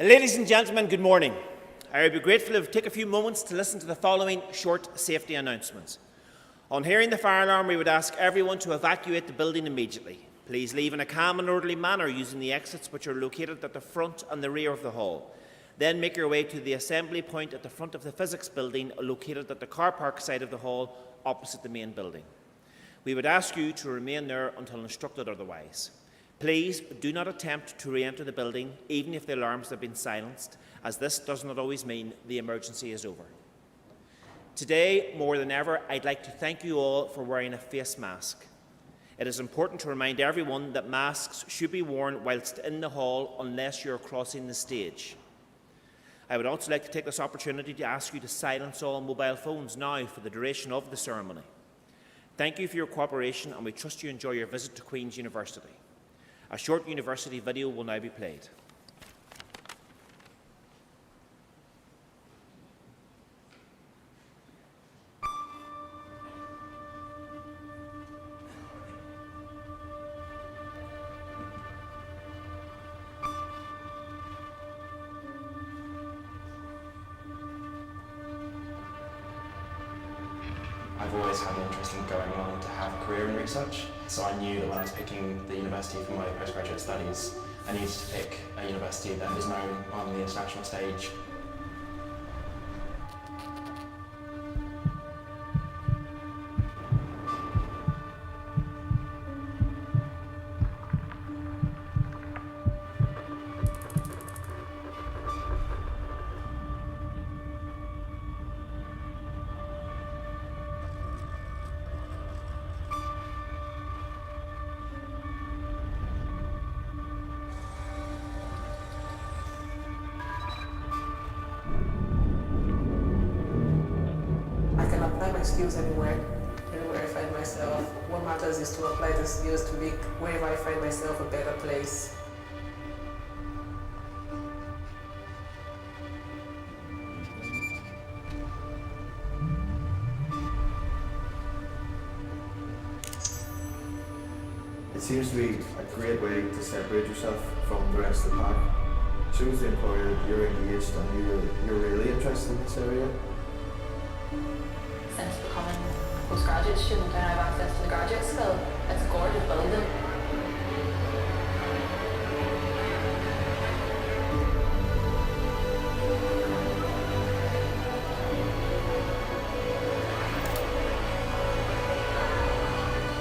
Ladies and gentlemen, good morning. I would be grateful if you take a few moments to listen to the following short safety announcements. On hearing the fire alarm, we would ask everyone to evacuate the building immediately. Please leave in a calm and orderly manner using the exits which are located at the front and the rear of the hall. Then make your way to the assembly point at the front of the physics building located at the car park side of the hall opposite the main building. We would ask you to remain there until instructed otherwise. Please do not attempt to re-enter the building even if the alarms have been silenced, as this does not always mean the emergency is over. Today, more than ever, I'd like to thank you all for wearing a face mask. It is important to remind everyone that masks should be worn whilst in the hall unless you're crossing the stage. I would also like to take this opportunity to ask you to silence all mobile phones now for the duration of the ceremony. Thank you for your cooperation, and we trust you enjoy your visit to Queen's University. A short university video will now be played. I've always had an interest in going on to have a career in research, so I knew that when I was picking the university for my postgraduate studies, I needed to pick a university that is known on the international stage. I can apply my skills anywhere I find myself. What matters is to apply the skills to make wherever I find myself a better place. It seems to be a great way to separate yourself from the rest of the pack. Shows the employer that you're engaged and you're really interested in this area. Since becoming a postgraduate student and I have access to the graduate school, it's a gorgeous building.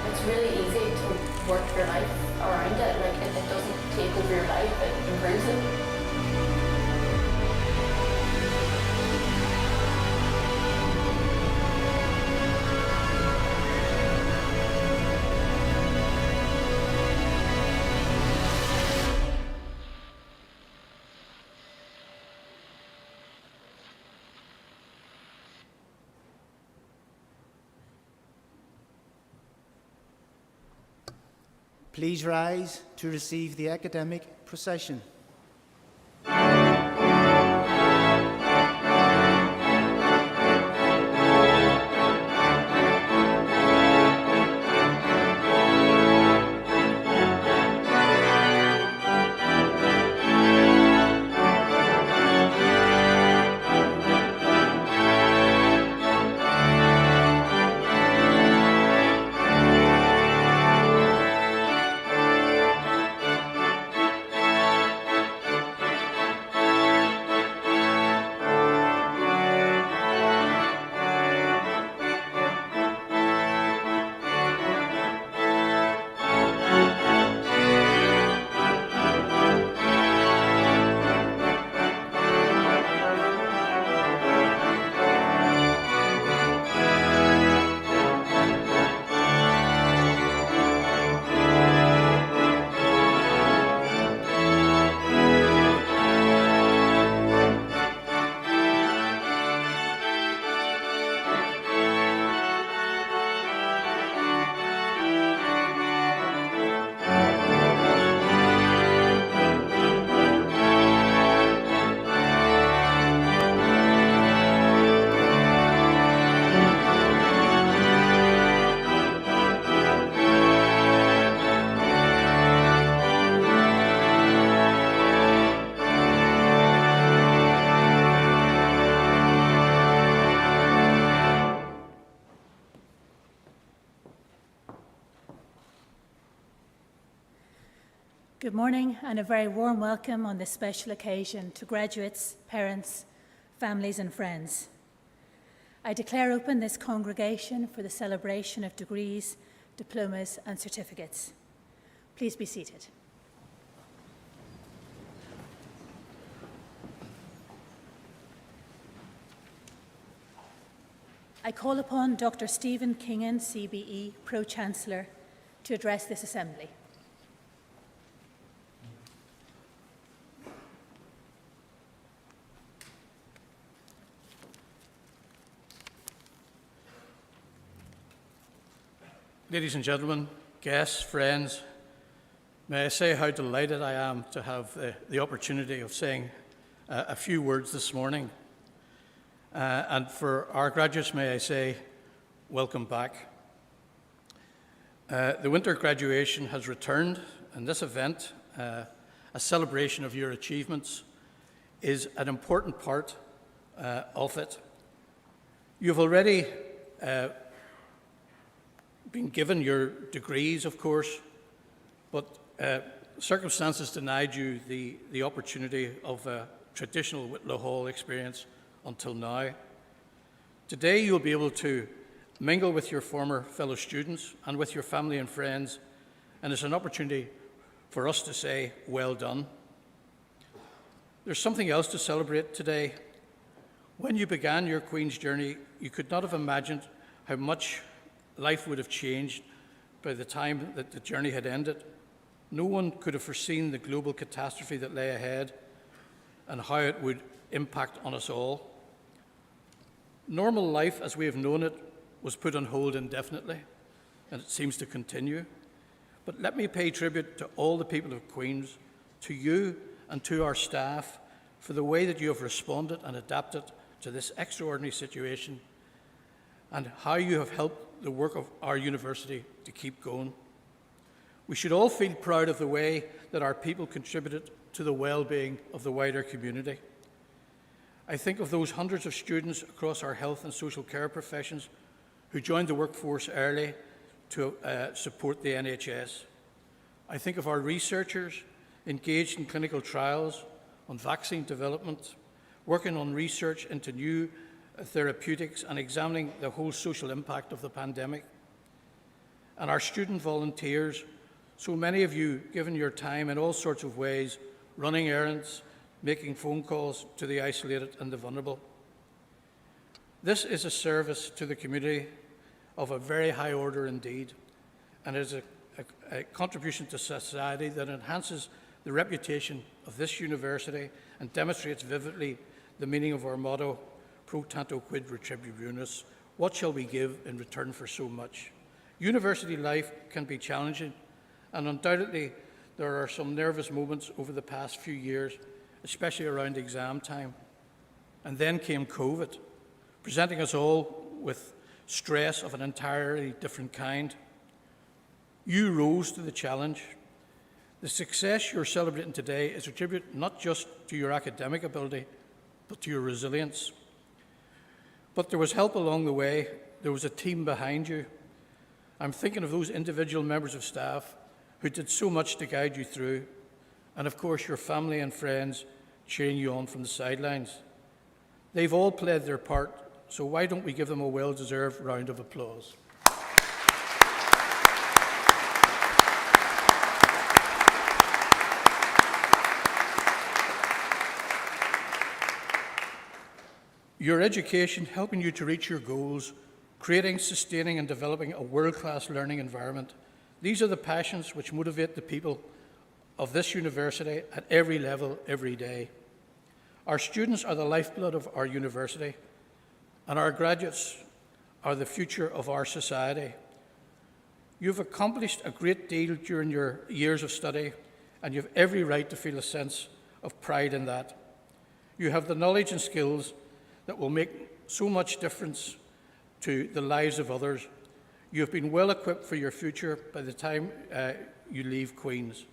It's really easy to work your life around it. Like it doesn't take over your life, it improves it. Please rise to receive the academic procession. Good morning and a very warm welcome on this special occasion to graduates, parents, families and friends. I declare open this congregation for the celebration of degrees, diplomas and certificates. Please be seated. I call upon Dr. Stephen Kingan, CBE, Pro-Chancellor, to address this assembly. Ladies and gentlemen, guests, friends, may I say how delighted I am to have the opportunity of saying a few words this morning. And for our graduates, may I say, welcome back. The winter graduation has returned, and this event, a celebration of your achievements, is an important part of it. You've already been given your degrees, of course, but circumstances denied you the opportunity of a traditional Whitlow Hall experience until now. Today you'll be able to mingle with your former fellow students and with your family and friends, and it's an opportunity for us to say, well done. There's something else to celebrate today. When you began your Queen's journey, you could not have imagined how much life would have changed by the time that the journey had ended. No one could have foreseen the global catastrophe that lay ahead and how it would impact on us all. Normal life, as we have known it, was put on hold indefinitely, and it seems to continue. But let me pay tribute to all the people of Queen's, to you and to our staff, for the way that you have responded and adapted to this extraordinary situation, and how you have helped the work of our university to keep going. We should all feel proud of the way that our people contributed to the well-being of the wider community. I think of those hundreds of students across our health and social care professions who joined the workforce early to support the NHS. I think of our researchers engaged in clinical trials on vaccine development, working on research into new therapeutics and examining the whole social impact of the pandemic. And our student volunteers, so many of you giving your time in all sorts of ways, running errands, making phone calls to the isolated and the vulnerable. This is a service to the community of a very high order indeed, and is a contribution to society that enhances the reputation of this university and demonstrates vividly the meaning of our motto, pro tanto quid retributionis, what shall we give in return for so much? University life can be challenging, and undoubtedly there are some nervous moments over the past few years, especially around exam time. And then came COVID, presenting us all with stress of an entirely different kind. You rose to the challenge. The success you're celebrating today is a tribute not just to your academic ability, but to your resilience. But there was help along the way. There was a team behind you. I'm thinking of those individual members of staff who did so much to guide you through, and of course your family and friends cheering you on from the sidelines. They've all played their part, so why don't we give them a well-deserved round of applause? Your education helping you to reach your goals, creating, sustaining and developing a world-class learning environment. These are the passions which motivate the people of this university at every level, every day. Our students are the lifeblood of our university, and our graduates are the future of our society. You've accomplished a great deal during your years of study, and you have every right to feel a sense of pride in that. You have the knowledge and skills that will make so much difference to the lives of others. You have been well equipped for your future by the time you leave Queen's.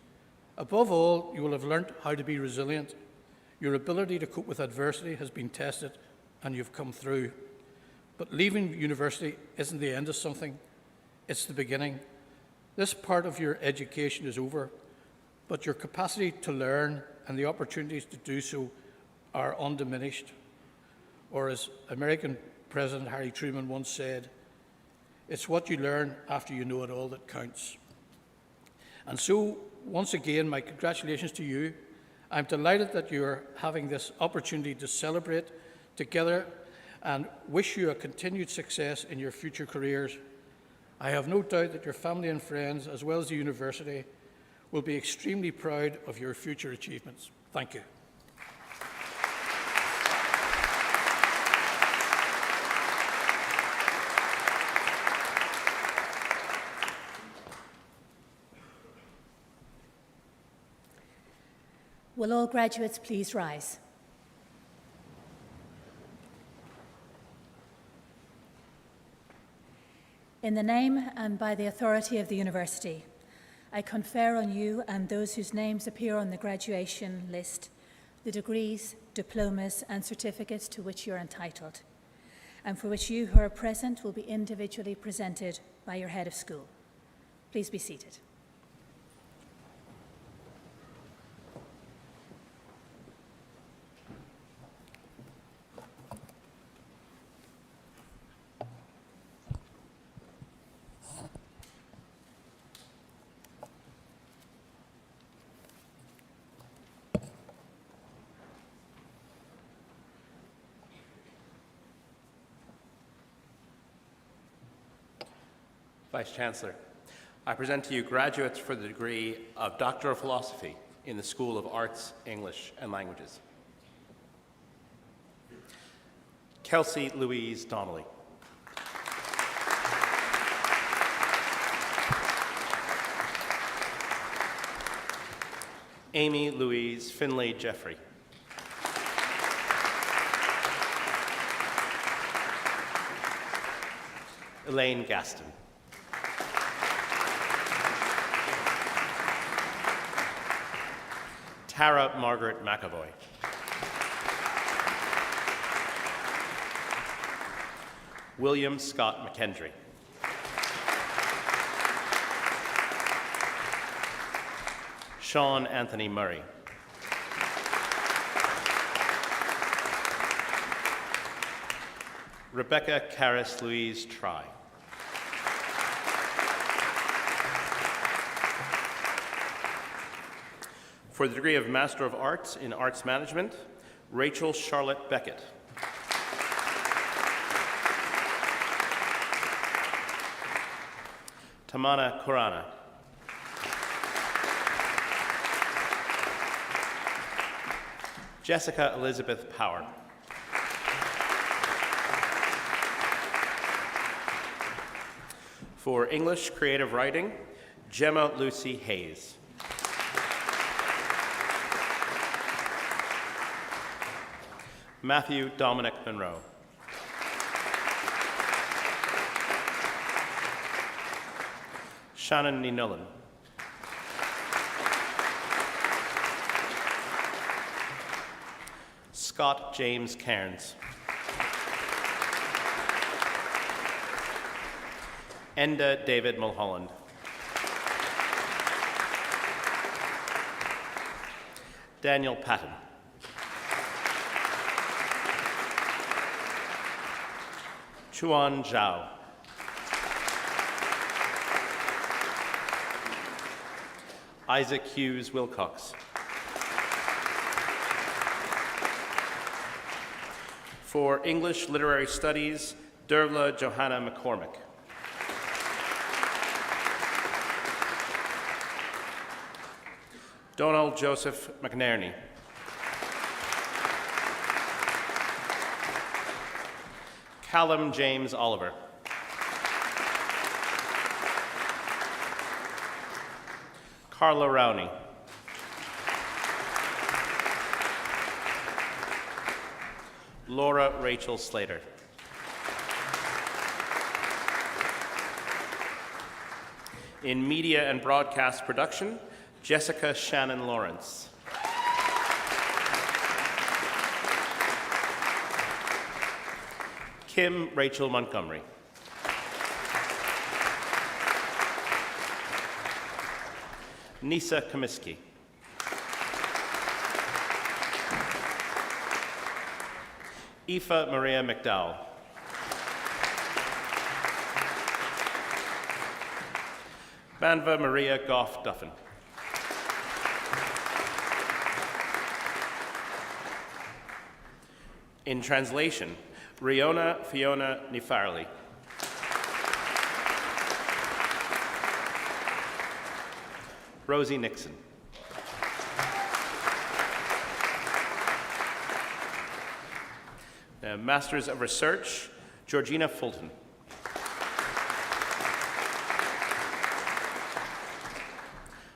Above all, you will have learnt how to be resilient. Your ability to cope with adversity has been tested and you've come through. But leaving university isn't the end of something, it's the beginning. This part of your education is over, but your capacity to learn and the opportunities to do so are undiminished. Or as American President Harry Truman once said, "It's what you learn after you know it all that counts." And so, once again, my congratulations to you. I'm delighted that you're having this opportunity to celebrate together and wish you a continued success in your future careers. I have no doubt that your family and friends, as well as the university, will be extremely proud of your future achievements. Thank you. Will all graduates please rise? In the name and by the authority of the university, I confer on you and those whose names appear on the graduation list the degrees, diplomas and certificates to which you are entitled, and for which you who are present will be individually presented by your head of school. Please be seated. Vice-Chancellor, I present to you graduates for the degree of Doctor of Philosophy in the School of Arts, English and Languages. Kelsey Louise Donnelly. Amy Louise Finlay Jeffrey. Elaine Gaston. Tara Margaret McAvoy. William Scott McKendry. Sean Anthony Murray. Rebecca Caris Louise Try. For the degree of Master of Arts in Arts Management, Rachel Charlotte Beckett. Tamana Kurana. Jessica Elizabeth Power. For English Creative Writing, Gemma Lucy Hayes. Matthew Dominic Monroe. Shannon Ninolan. Scott James Cairns. Enda David Mulholland. Daniel Patton. Chuan Zhao. Isaac Hughes Wilcox. For English Literary Studies, Dervla Johanna McCormick. Donald Joseph McNerney. Callum James Oliver. Carla Rowney. Laura Rachel Slater. In Media and Broadcast Production, Jessica Shannon Lawrence. Kim Rachel Montgomery. Nisa Comiskey. Aoife Maria McDowell. Banva Maria Goff Duffin. In translation, Riona Fiona Nifarli. Rosie Nixon. Masters of Research, Georgina Fulton.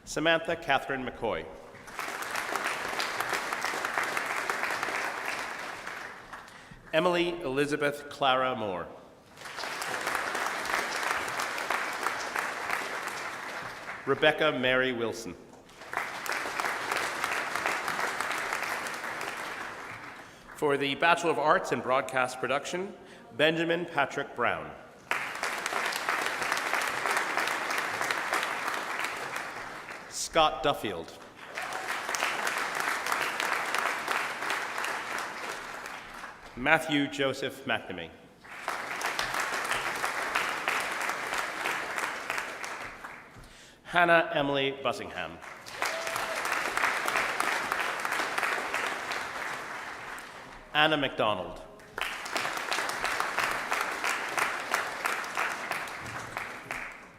Samantha Catherine McCoy. Emily Elizabeth Clara Moore. Rebecca Mary Wilson. For the Bachelor of Arts in Broadcast Production, Benjamin Patrick Brown. Scott Duffield. Matthew Joseph McNamee. Hannah Emily Bussingham. Anna McDonald.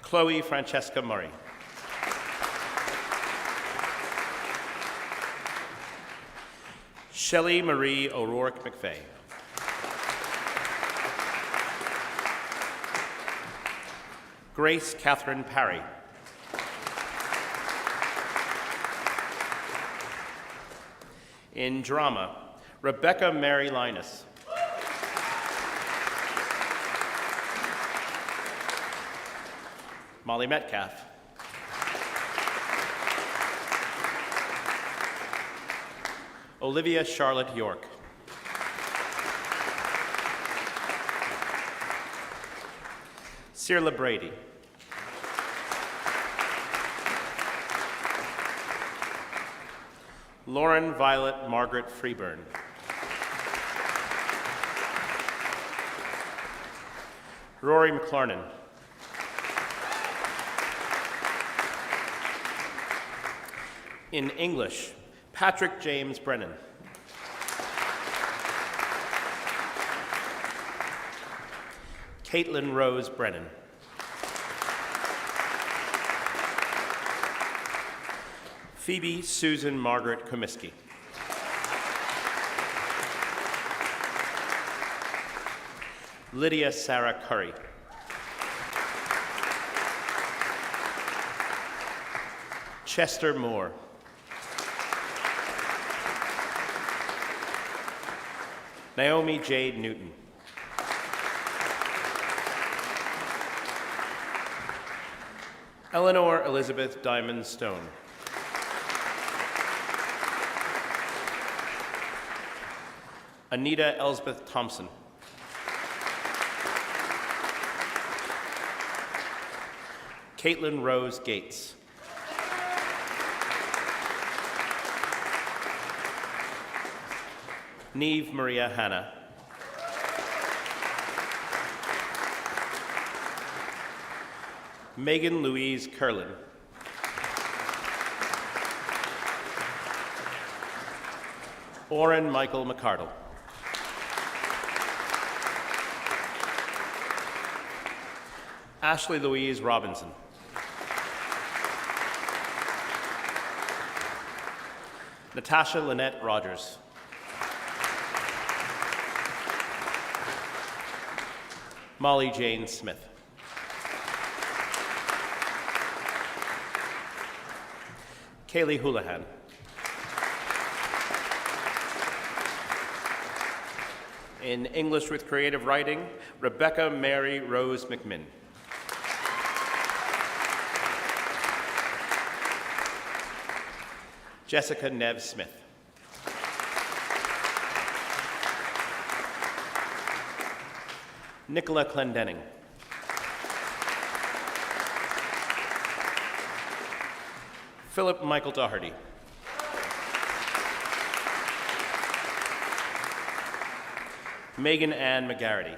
Chloe Francesca Murray. Shelley Marie O'Rourke McVeigh. Grace Catherine Parry. In drama, Rebecca Mary Linus. Molly Metcalf. Olivia Charlotte York. Cyrla Brady. Lauren Violet Margaret Freeburn. Rory McLarnon. In English, Patrick James Brennan. Caitlin Rose Brennan. Phoebe Susan Margaret Comiskey. Lydia Sarah Curry. Chester Moore. Naomi Jade Newton. Eleanor Elizabeth Diamond Stone. Anita Elsbeth Thompson. Caitlin Rose Gates. Neve Maria Hanna. Megan Louise Curlin. Oren Michael McCardle. Ashley Louise Robinson. Natasha Lynette Rogers. Molly Jane Smith. Kaylee Houlihan. In English with Creative Writing, Rebecca Mary Rose McMinn. Jessica Nev Smith. Nicola Clendenning. Philip Michael Doherty. Megan Ann McGarity.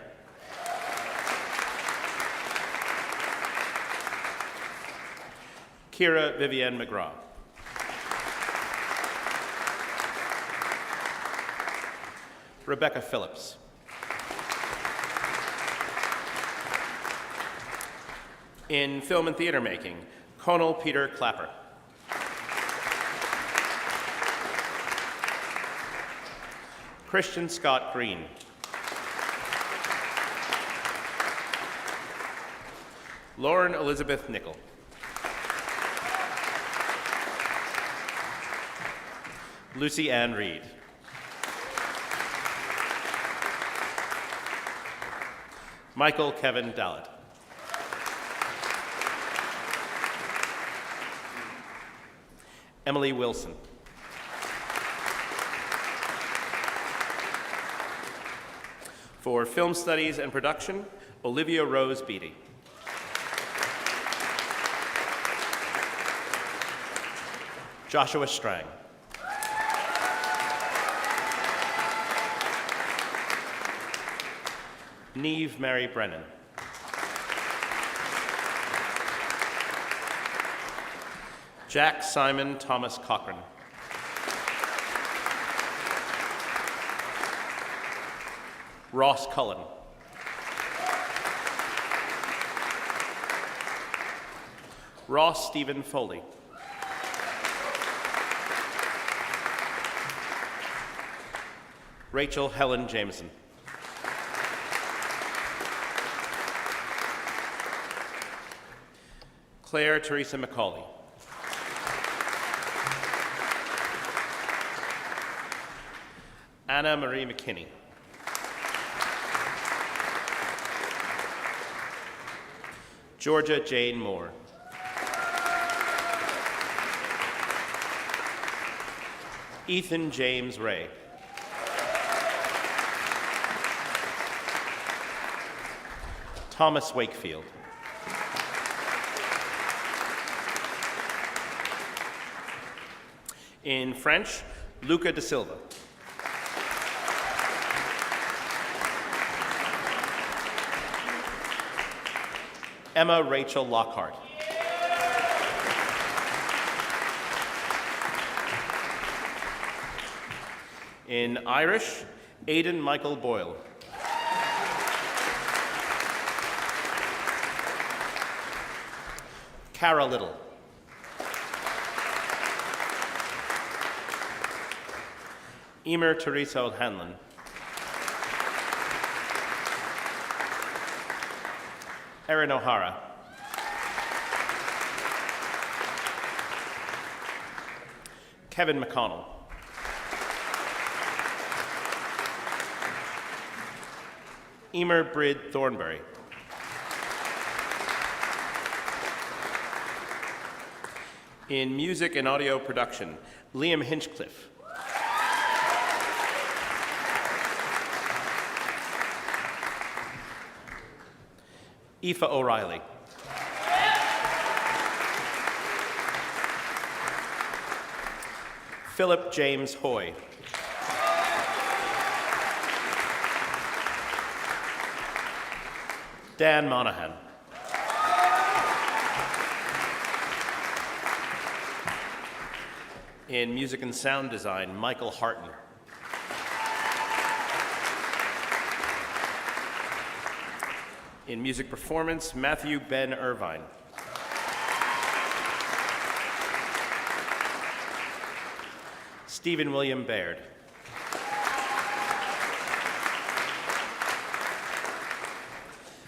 Kira Vivienne McGraw. Rebecca Phillips. In film and theatre making, Conal Peter Clapper. Christian Scott Green. Lauren Elizabeth Nickel. Lucy Ann Reed. Michael Kevin Dallett. Emily Wilson. For film studies and production, Olivia Rose Beatty. Joshua Strang. Neve Mary Brennan. Jack Simon Thomas Cochran. Ross Cullen. Ross Stephen Foley. Rachel Helen Jameson. Claire Teresa McCauley. Anna Marie McKinney. Georgia Jane Moore. Ethan James Ray. Thomas Wakefield. In French, Luca da Silva. Emma Rachel Lockhart. In Irish, Aidan Michael Boyle. Cara Little. Emer Teresa O'Hanlon. Erin O'Hara. Kevin McConnell. Emer Brid Thornberry. In music and audio production, Liam Hinchcliffe. Aoife O'Reilly. Philip James Hoy. Dan Monahan. In music and sound design, Michael Harton. In music performance, Matthew Ben Irvine. Stephen William Baird.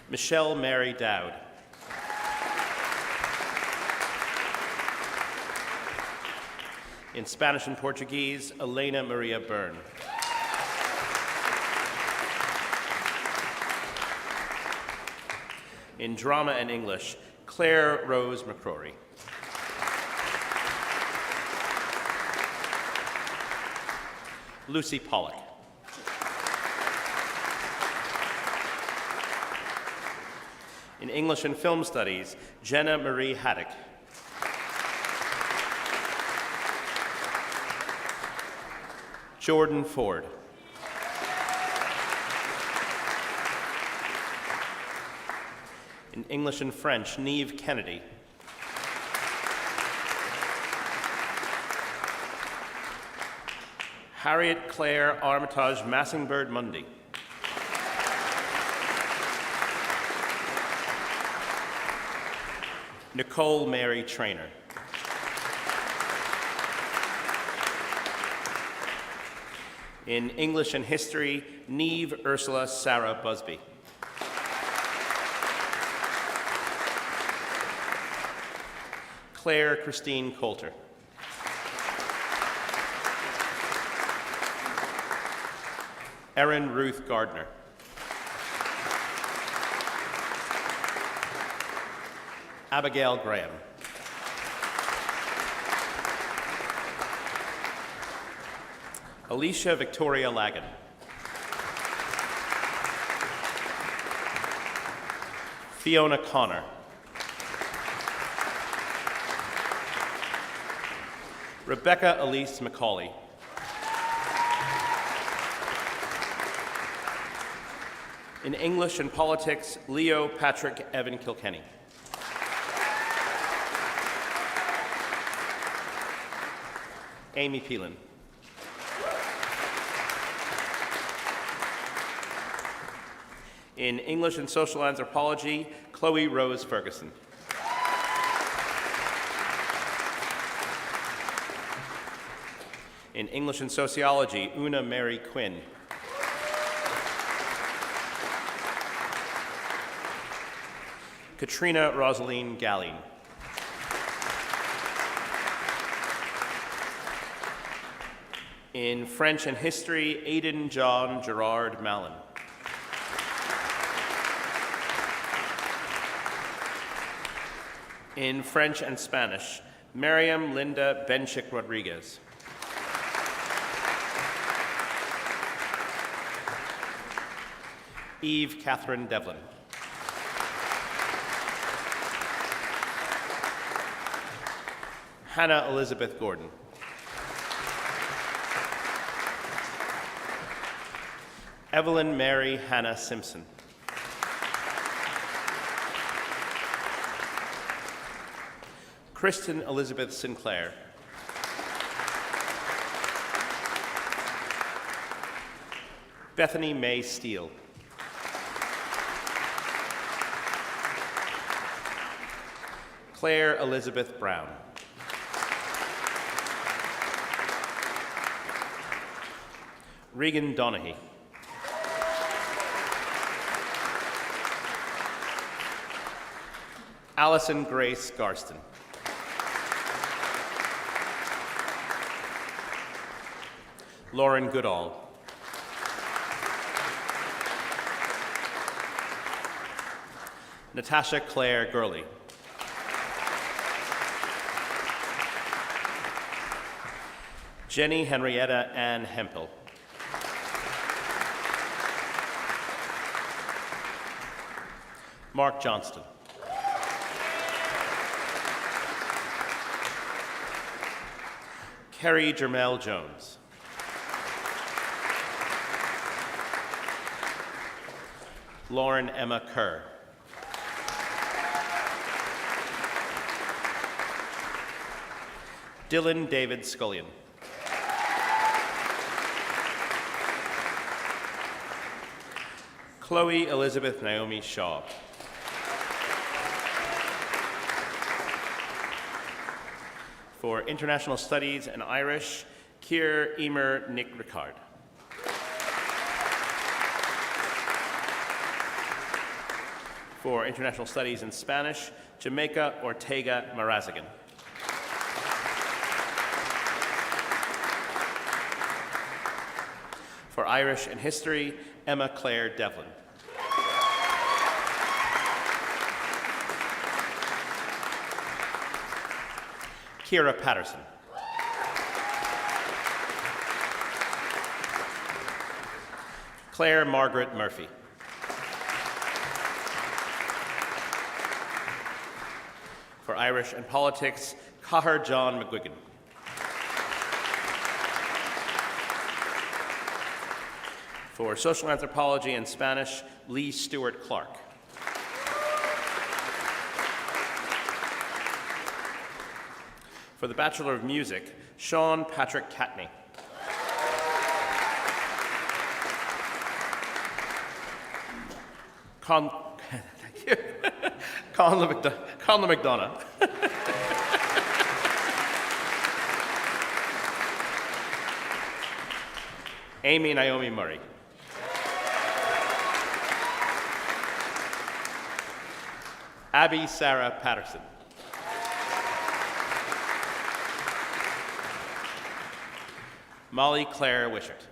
Michelle Mary Dowd. In Spanish and Portuguese, Elena Maria Byrne. In drama and English, Claire Rose McCrory. Lucy Pollock. In English and Film Studies, Jenna Marie Haddock. Jordan Ford. In English and French, Niamh Kennedy. Harriet Claire Armitage Massingbird Mundy. Nicole Mary Traynor. In English and History, Niamh Ursula Sarah Busby. Claire Christine Coulter. Erin Ruth Gardner. Abigail Graham. Alicia Victoria Lagan. Fiona Connor. Rebecca Elise McCauley. In English and Politics, Leo Patrick Evan Kilkenny. Amy Peelan. In English and Social Anthropology, Chloe Rose Ferguson. In English and Sociology, Una Mary Quinn. Katrina Rosaline Galline. In French and History, Aidan John Gerard Mallon. In French and Spanish, Miriam Linda Benchik Rodriguez. Eve Catherine Devlin. Hannah Elizabeth Gordon. Evelyn Mary Hannah Simpson. Kristen Elizabeth Sinclair. Bethany May Steele. Claire Elizabeth Brown. Regan Donaghy. Alison Grace Garston. Lauren Goodall. Natasha Claire Gurley. Jenny Henrietta Ann Hempel. Mark Johnston. Kerry Jermel Jones. Lauren Emma Kerr. Dylan David Scullion. Chloe Elizabeth Naomi Shaw. For International Studies and Irish, Keir Emer Nick Ricard. For International Studies in Spanish, Jamaica Ortega Marazigan. For Irish and History, Emma Claire Devlin. Kira Patterson. Claire Margaret Murphy. For Irish and Politics, Cahir John McGuigan. For Social Anthropology and Spanish, Lee Stewart Clark. For the Bachelor of Music, Sean Patrick Catney. Thank you. Conla McDonough. Amy Naomi Murray. Abby Sarah Patterson. Molly Claire Wishart.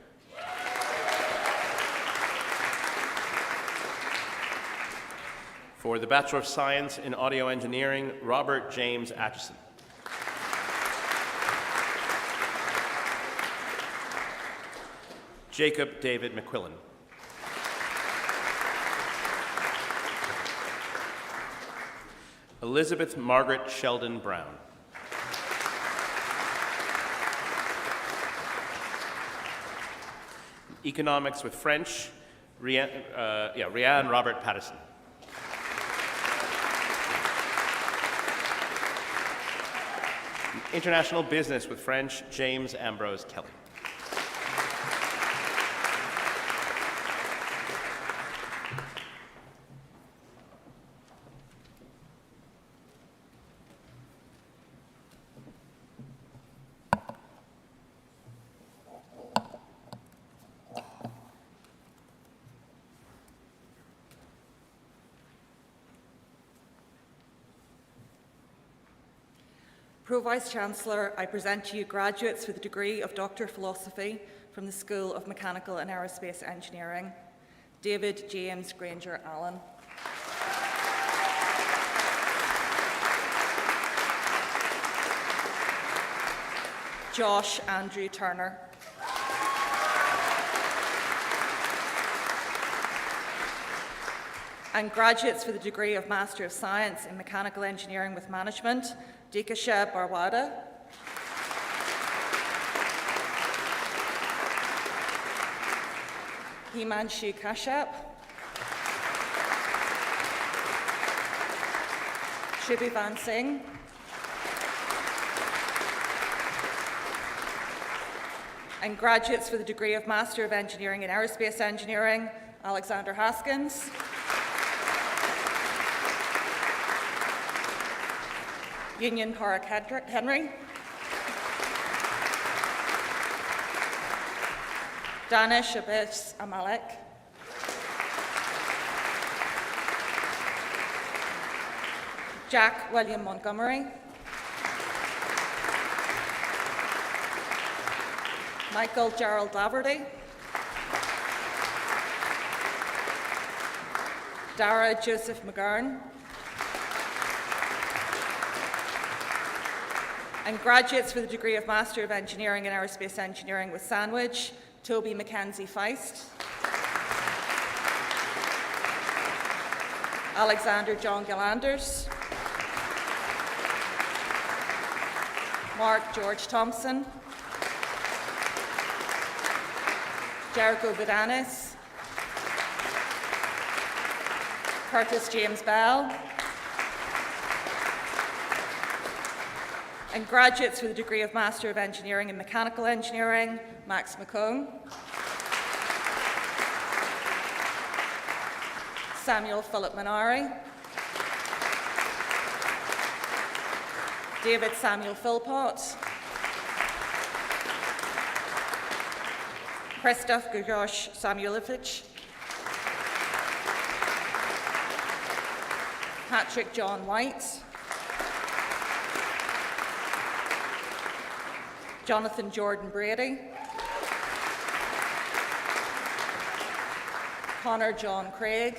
For the Bachelor of Science in Audio Engineering, Robert James Atchison. Jacob David McQuillan. Elizabeth Margaret Sheldon Brown. Economics with French, Rianne Robert Patterson. International Business with French, James Ambrose Kelly. Pro-Vice-Chancellor, I present to you graduates with the degree of Doctor of Philosophy from the School of Mechanical and Aerospace Engineering. David James Granger Allen. Josh Andrew Turner. And graduates for the degree of Master of Science in Mechanical Engineering with Management, Dikasha Barwada. Himanshu Kashyap. Shubhivan Singh. And graduates for the degree of Master of Engineering in Aerospace Engineering, Alexander Haskins. Union Park Henry. Danish Abbas Amalek. Jack William Montgomery. Michael Gerald Daverty. Dara Joseph McGurn. And graduates for the degree of Master of Engineering in Aerospace Engineering with Sandwich, Toby Mackenzie Feist. Alexander John Gillanders. Mark George Thompson. Jericho Budanis. Curtis James Bell. And graduates for the degree of Master of Engineering in Mechanical Engineering, Max McComb. Samuel Philip Minari. David Samuel Philpott. Christoph Grzegorz Samuelowicz. Patrick John White. Jonathan Jordan Brady. Connor John Craig.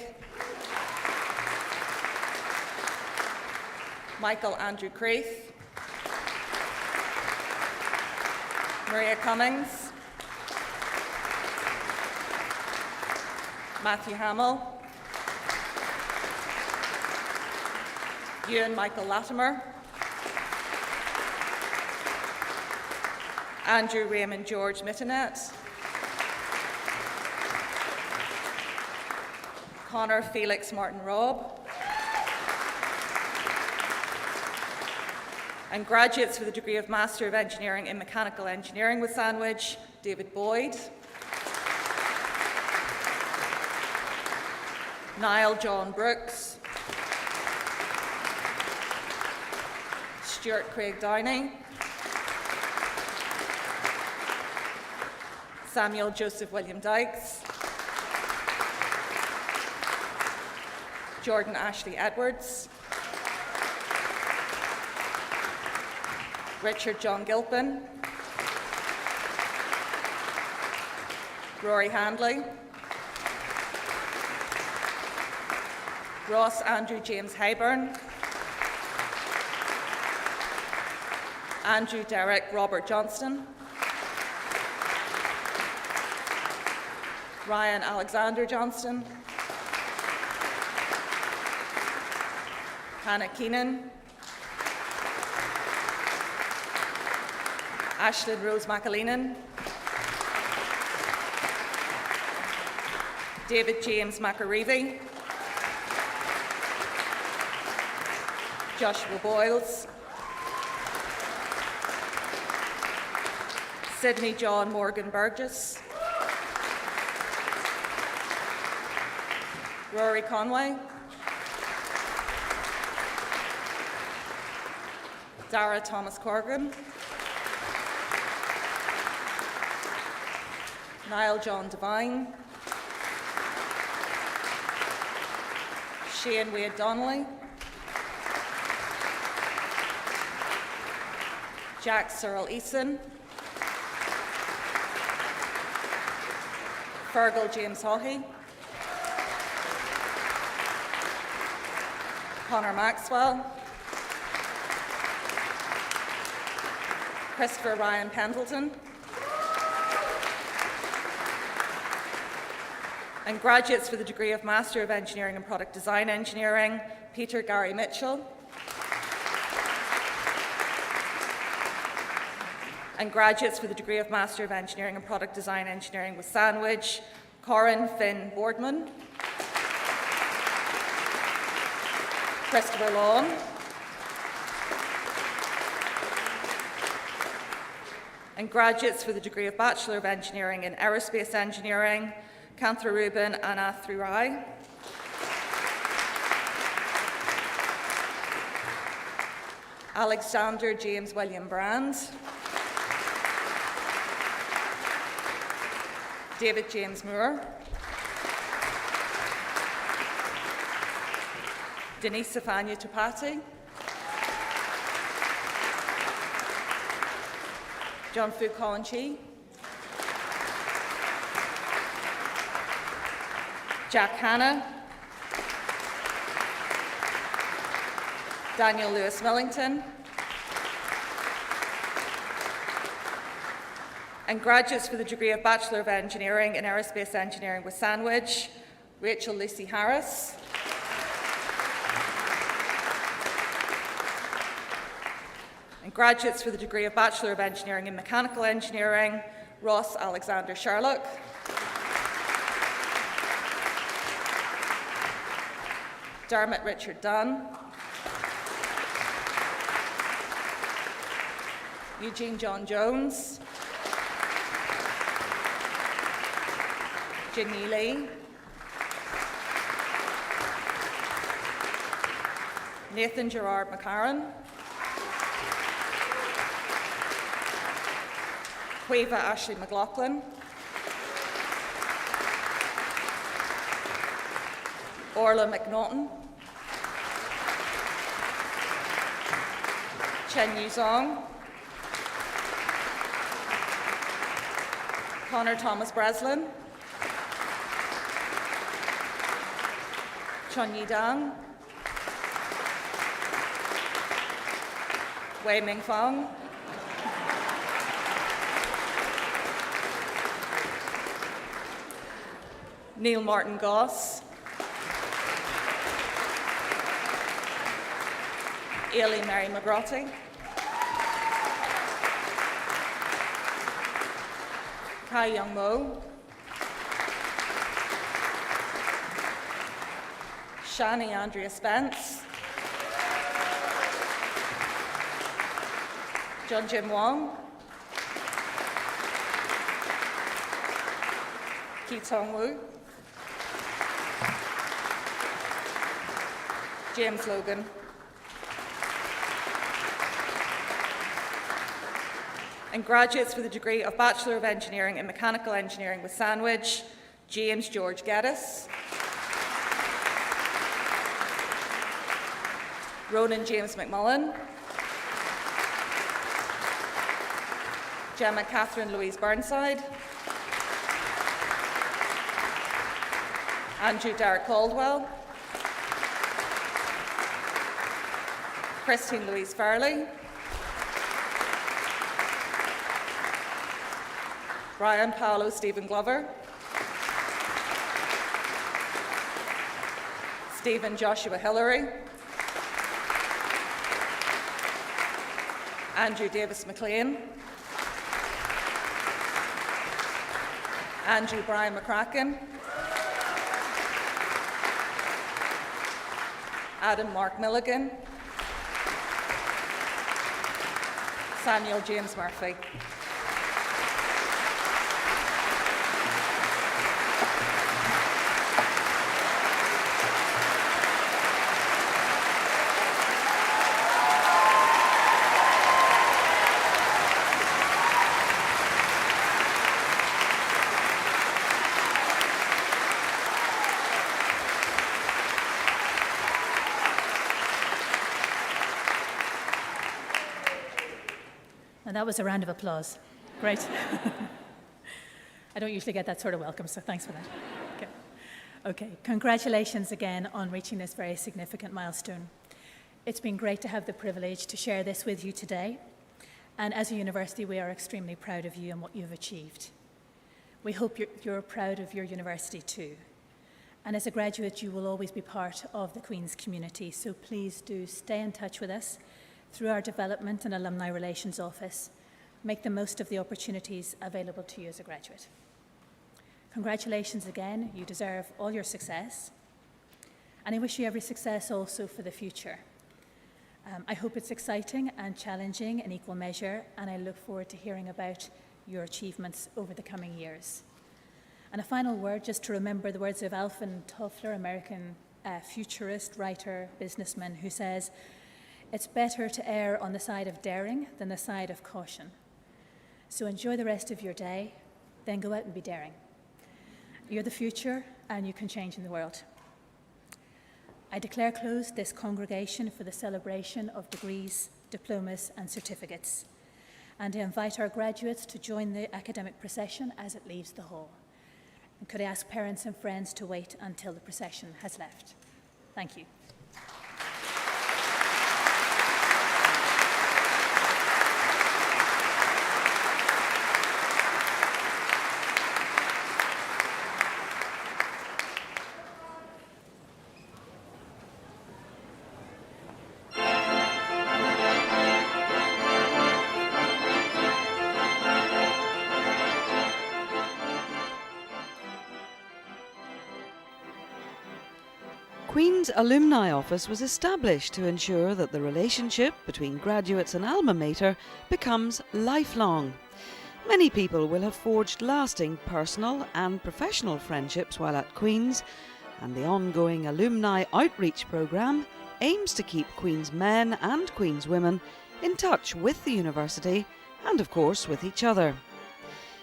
Michael Andrew Creeth. Maria Cummings. Matthew Hamill. Ewan Michael Latimer. Andrew Raymond George Mittenet. Connor Felix Martin Robb. And graduates for the degree of Master of Engineering in Mechanical Engineering with Sandwich, David Boyd. Niall John Brooks. Stuart Craig Downey. Samuel Joseph William Dykes. Jordan Ashley Edwards. Richard John Gilpin. Rory Handley. Ross Andrew James Hayburn. Andrew Derek Robert Johnston. Ryan Alexander Johnston. Hannah Keenan. Ashlyn Rose McAleenan. David James McAreevy. Joshua Boyles. Sydney John Morgan Burgess. Rory Conway. Dara Thomas Corrigan. Niall John Devine. Shane Wade Donnelly. Jack Cyril Eason. Fergal James Hawley. Connor Maxwell. Christopher Ryan Pendleton. And graduates for the degree of Master of Engineering and Product Design Engineering, Peter Gary Mitchell. And graduates for the degree of Master of Engineering and Product Design Engineering with Sandwich, Corin Finn Boardman. Christopher Lawn. And graduates for the degree of Bachelor of Engineering in Aerospace Engineering, Kanthra Rubin and Athru Rai. Alexander James William Brand. David James Moore. Denise Safanya Tupati. John Fu Collinchi. Jack Hanna. Daniel Lewis Millington. And graduates for the degree of Bachelor of Engineering in Aerospace Engineering with Sandwich, Rachel Lucy Harris. And graduates for the degree of Bachelor of Engineering in Mechanical Engineering, Ross Alexander Sherlock. Dermot Richard Dunn. Eugene John Jones. Ginny Lee. Nathan Gerard McCarran. Quava Ashley McLaughlin. Orla McNaughton. Chen Yuzong. Connor Thomas Breslin. Chun Yi Dang. Wei Ming Fong. Neil Martin Goss. Ailey Mary McGrotty. Kai Young Mo. Shani Andrea Spence. John Jim Wong, Ki Tong Wu, James Logan, and graduates with the degree of Bachelor of Engineering in Mechanical Engineering with Sandwich, James George Geddes, Ronan James McMullen, Gemma Catherine Louise Burnside, Andrew Derek Caldwell, Christine Louise Farley, Brian Paolo Stephen Glover, Stephen Joshua Hillary, Andrew Davis McLean, Andrew Brian McCracken, Adam Mark Milligan, Samuel James Murphy. And that was a round of applause. Great. I don't usually get that sort of welcome, so thanks for that. Okay, congratulations again on reaching this very significant milestone. It's been great to have the privilege to share this with you today. And as a university, we are extremely proud of you and what you've achieved. We hope you're proud of your university too. And as a graduate, you will always be part of the Queen's community, so please do stay in touch with us through our Development and Alumni Relations Office. Make the most of the opportunities available to you as a graduate. Congratulations again, you deserve all your success. And I wish you every success also for the future. I hope it's exciting and challenging in equal measure, and I look forward to hearing about your achievements over the coming years. And a final word, just to remember the words of Alvin Toffler, American futurist, writer, businessman, who says, "It's better to err on the side of daring than the side of caution." So enjoy the rest of your day, then go out and be daring. You're the future, and you can change in the world. I declare closed this congregation for the celebration of degrees, diplomas, and certificates. And I invite our graduates to join the academic procession as it leaves the hall. And could I ask parents and friends to wait until the procession has left? Thank you. Queen's Alumni Office was established to ensure that the relationship between graduates and alma mater becomes lifelong. Many people will have forged lasting personal and professional friendships while at Queen's, and the ongoing Alumni Outreach Programme aims to keep Queen's men and Queen's women in touch with the university and, of course, with each other.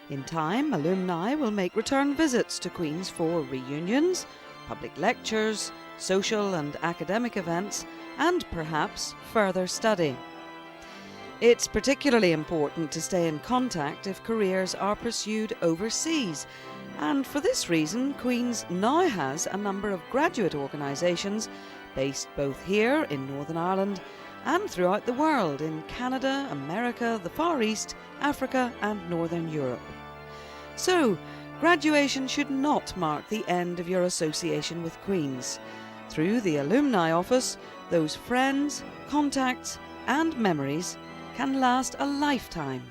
In time, alumni will make return visits to Queen's for reunions, public lectures, social and academic events, and perhaps further study. It's particularly important to stay in contact if careers are pursued overseas, and for this reason Queen's now has a number of graduate organisations based both here in Northern Ireland and throughout the world in Canada, America, the Far East, Africa and Northern Europe. So, graduation should not mark the end of your association with Queen's. Through the Alumni Office, those friends, contacts and memories can last a lifetime.